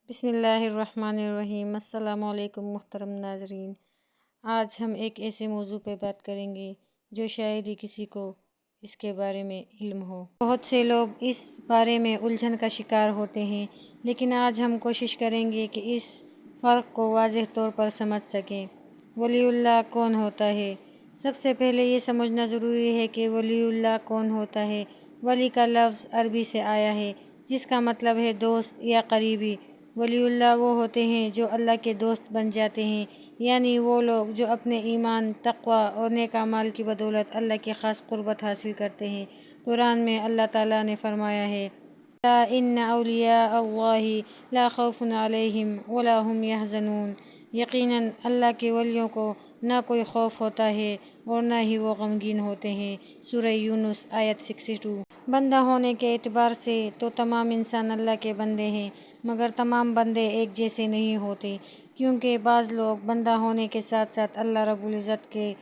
بسم اللہ الرحمن الرحیم۔ السلام علیکم محترم ناظرین، آج ہم ایک ایسے موضوع پہ بات کریں گے جو شاید ہی کسی کو اس کے بارے میں علم ہو۔ بہت سے لوگ اس بارے میں الجھن کا شکار ہوتے ہیں، لیکن آج ہم کوشش کریں گے کہ اس فرق کو واضح طور پر سمجھ سکیں۔ ولی اللہ کون ہوتا ہے؟ سب سے پہلے یہ سمجھنا ضروری ہے کہ ولی اللہ کون ہوتا ہے۔ ولی کا لفظ عربی سے آیا ہے جس کا مطلب ہے دوست یا قریبی۔ ولی اللہ وہ ہوتے ہیں جو اللہ کے دوست بن جاتے ہیں، یعنی وہ لوگ جو اپنے ایمان، تقوی اور نیک اعمال کی بدولت اللہ کی خاص قربت حاصل کرتے ہیں۔ قرآن میں اللہ تعالیٰ نے فرمایا ہے، الا ان اولیاء اللہ لا خوف علیہم ولا هم یحزنون۔ یقیناً اللہ کے ولیوں کو نہ کوئی خوف ہوتا ہے اور نہ ہی وہ غمگین ہوتے ہیں۔ سورہ یونس آیت 62۔ بندہ ہونے کے اعتبار سے تو تمام انسان اللہ کے بندے ہیں، مگر تمام بندے ایک جیسے نہیں ہوتے، کیونکہ بعض لوگ بندہ ہونے کے ساتھ ساتھ اللہ رب العزت کے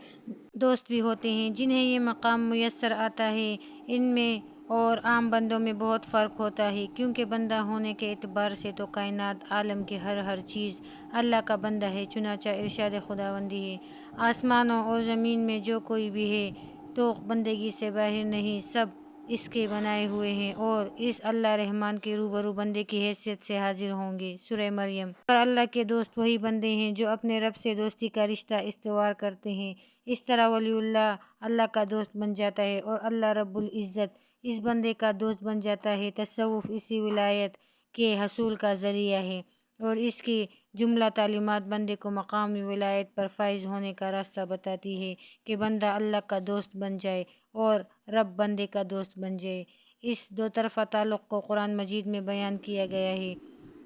دوست بھی ہوتے ہیں جنہیں یہ مقام میسر آتا ہے۔ ان میں اور عام بندوں میں بہت فرق ہوتا ہے، کیونکہ بندہ ہونے کے اعتبار سے تو کائنات عالم کی ہر چیز اللہ کا بندہ ہے۔ چنانچہ ارشاد خداوندی ہے، آسمانوں اور زمین میں جو کوئی بھی ہے تو بندگی سے باہر نہیں، سب اس کے بنائے ہوئے ہیں اور اس اللہ رحمان کے روبرو بندے کی حیثیت سے حاضر ہوں گے۔ سورہ مریم۔ اور اللہ کے دوست وہی بندے ہیں جو اپنے رب سے دوستی کا رشتہ استوار کرتے ہیں۔ اس طرح ولی اللہ اللہ کا دوست بن جاتا ہے اور اللہ رب العزت اس بندے کا دوست بن جاتا ہے۔ تصوف اسی ولایت کے حصول کا ذریعہ ہے اور اس کی جملہ تعلیمات بندے کو مقامی ولایت پر فائز ہونے کا راستہ بتاتی ہے کہ بندہ اللہ کا دوست بن جائے اور رب بندے کا دوست بن جائے۔ اس دو طرفہ تعلق کو قرآن مجید میں بیان کیا گیا ہے۔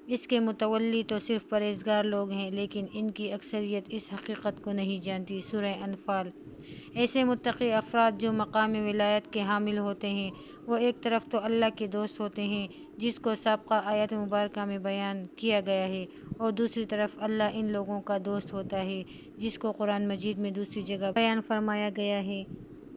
اس کے متولی تو صرف پرہیزگار لوگ ہیں، لیکن ان کی اکثریت اس حقیقت کو نہیں جانتی۔ سورہ انفال۔ ایسے متقی افراد جو مقام ولایت کے حامل ہوتے ہیں، وہ ایک طرف تو اللہ کے دوست ہوتے ہیں جس کو سابقہ آیت مبارکہ میں بیان کیا گیا ہے، اور دوسری طرف اللہ ان لوگوں کا دوست ہوتا ہے جس کو قرآن مجید میں دوسری جگہ بیان فرمایا گیا ہے۔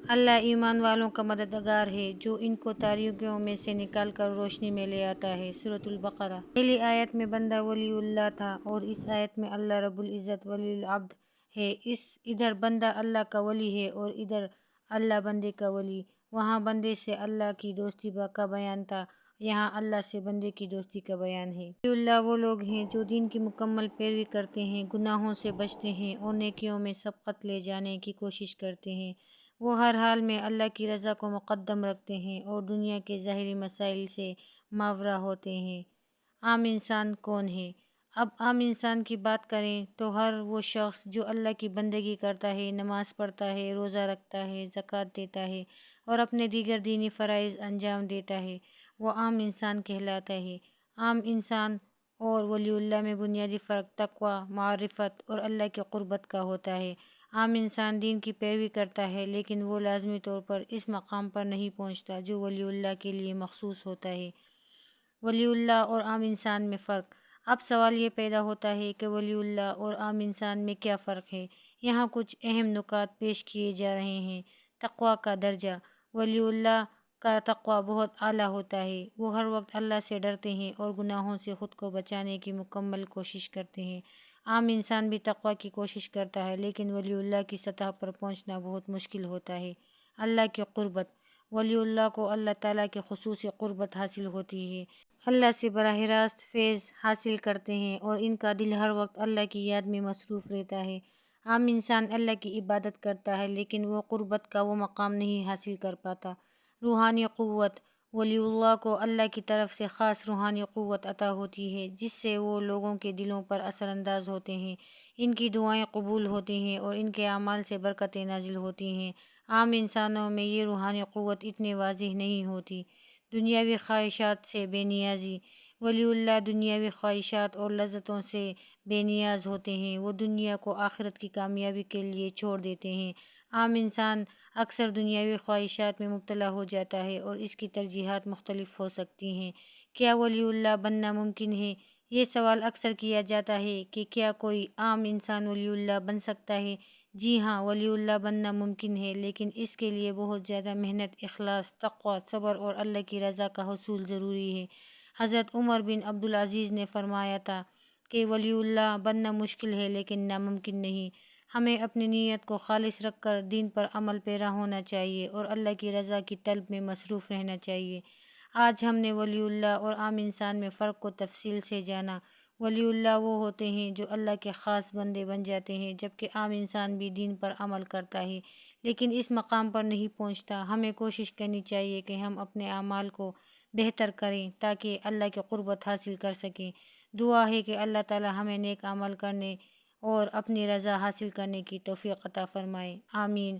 اللہ ایمان والوں کا مددگار ہے جو ان کو تاریکیوں میں سے نکال کر روشنی میں لے آتا ہے۔ سورۃ البقرہ۔ پہلی آیت میں بندہ ولی اللہ تھا اور اس آیت میں اللہ رب العزت ولی العبد ہے۔ ادھر بندہ اللہ کا ولی ہے اور ادھر اللہ بندے کا ولی۔ وہاں بندے سے اللہ کی دوستی کا بیان تھا، یہاں اللہ سے بندے کی دوستی کا بیان ہے۔ ولی اللہ وہ لوگ ہیں جو دین کی مکمل پیروی کرتے ہیں، گناہوں سے بچتے ہیں اور نیکیوں میں سبقت لے جانے کی کوشش کرتے ہیں۔ وہ ہر حال میں اللہ کی رضا کو مقدم رکھتے ہیں اور دنیا کے ظاہری مسائل سے ماورا ہوتے ہیں۔ عام انسان کون ہے؟ اب عام انسان کی بات کریں تو ہر وہ شخص جو اللہ کی بندگی کرتا ہے، نماز پڑھتا ہے، روزہ رکھتا ہے، زکوٰۃ دیتا ہے اور اپنے دیگر دینی فرائض انجام دیتا ہے، وہ عام انسان کہلاتا ہے۔ عام انسان اور ولی اللہ میں بنیادی فرق تقویٰ، معرفت اور اللہ کی قربت کا ہوتا ہے۔ عام انسان دین کی پیروی کرتا ہے، لیکن وہ لازمی طور پر اس مقام پر نہیں پہنچتا جو ولی اللہ کے لیے مخصوص ہوتا ہے۔ ولی اللہ اور عام انسان میں فرق۔ اب سوال یہ پیدا ہوتا ہے کہ ولی اللہ اور عام انسان میں کیا فرق ہے؟ یہاں کچھ اہم نکات پیش کیے جا رہے ہیں۔ تقویٰ کا درجہ۔ ولی اللہ کا تقویٰ بہت اعلیٰ ہوتا ہے۔ وہ ہر وقت اللہ سے ڈرتے ہیں اور گناہوں سے خود کو بچانے کی مکمل کوشش کرتے ہیں۔ عام انسان بھی تقویٰ کی کوشش کرتا ہے، لیکن ولی اللہ کی سطح پر پہنچنا بہت مشکل ہوتا ہے۔ اللہ کی قربت۔ ولی اللہ کو اللہ تعالیٰ کی خصوصی قربت حاصل ہوتی ہے۔ اللہ سے براہ راست فیض حاصل کرتے ہیں اور ان کا دل ہر وقت اللہ کی یاد میں مصروف رہتا ہے۔ عام انسان اللہ کی عبادت کرتا ہے، لیکن وہ قربت کا وہ مقام نہیں حاصل کر پاتا۔ روحانی قوت۔ ولی اللہ کو اللہ کی طرف سے خاص روحانی قوت عطا ہوتی ہے جس سے وہ لوگوں کے دلوں پر اثر انداز ہوتے ہیں، ان کی دعائیں قبول ہوتی ہیں اور ان کے اعمال سے برکتیں نازل ہوتی ہیں۔ عام انسانوں میں یہ روحانی قوت اتنی واضح نہیں ہوتی۔ دنیاوی خواہشات سے بے نیازی۔ ولی اللہ دنیاوی خواہشات اور لذتوں سے بے نیاز ہوتے ہیں، وہ دنیا کو آخرت کی کامیابی کے لیے چھوڑ دیتے ہیں۔ عام انسان اکثر دنیاوی خواہشات میں مبتلا ہو جاتا ہے اور اس کی ترجیحات مختلف ہو سکتی ہیں۔ کیا ولی اللہ بننا ممکن ہے؟ یہ سوال اکثر کیا جاتا ہے کہ کیا کوئی عام انسان ولی اللہ بن سکتا ہے؟ جی ہاں، ولی اللہ بننا ممکن ہے، لیکن اس کے لیے بہت زیادہ محنت، اخلاص، تقویٰ، صبر اور اللہ کی رضا کا حصول ضروری ہے۔ حضرت عمر بن عبدالعزیز نے فرمایا تھا کہ ولی اللہ بننا مشکل ہے لیکن ناممکن نہیں۔ ہمیں اپنی نیت کو خالص رکھ کر دین پر عمل پیرا ہونا چاہیے اور اللہ کی رضا کی طلب میں مصروف رہنا چاہیے۔ آج ہم نے ولی اللہ اور عام انسان میں فرق کو تفصیل سے جانا۔ ولی اللہ وہ ہوتے ہیں جو اللہ کے خاص بندے بن جاتے ہیں، جبکہ عام انسان بھی دین پر عمل کرتا ہے لیکن اس مقام پر نہیں پہنچتا۔ ہمیں کوشش کرنی چاہیے کہ ہم اپنے اعمال کو بہتر کریں تاکہ اللہ کی قربت حاصل کر سکیں۔ دعا ہے کہ اللہ تعالی ہمیں نیک عمل کرنے اور اپنی رضا حاصل کرنے کی توفیق عطا فرمائے، آمین۔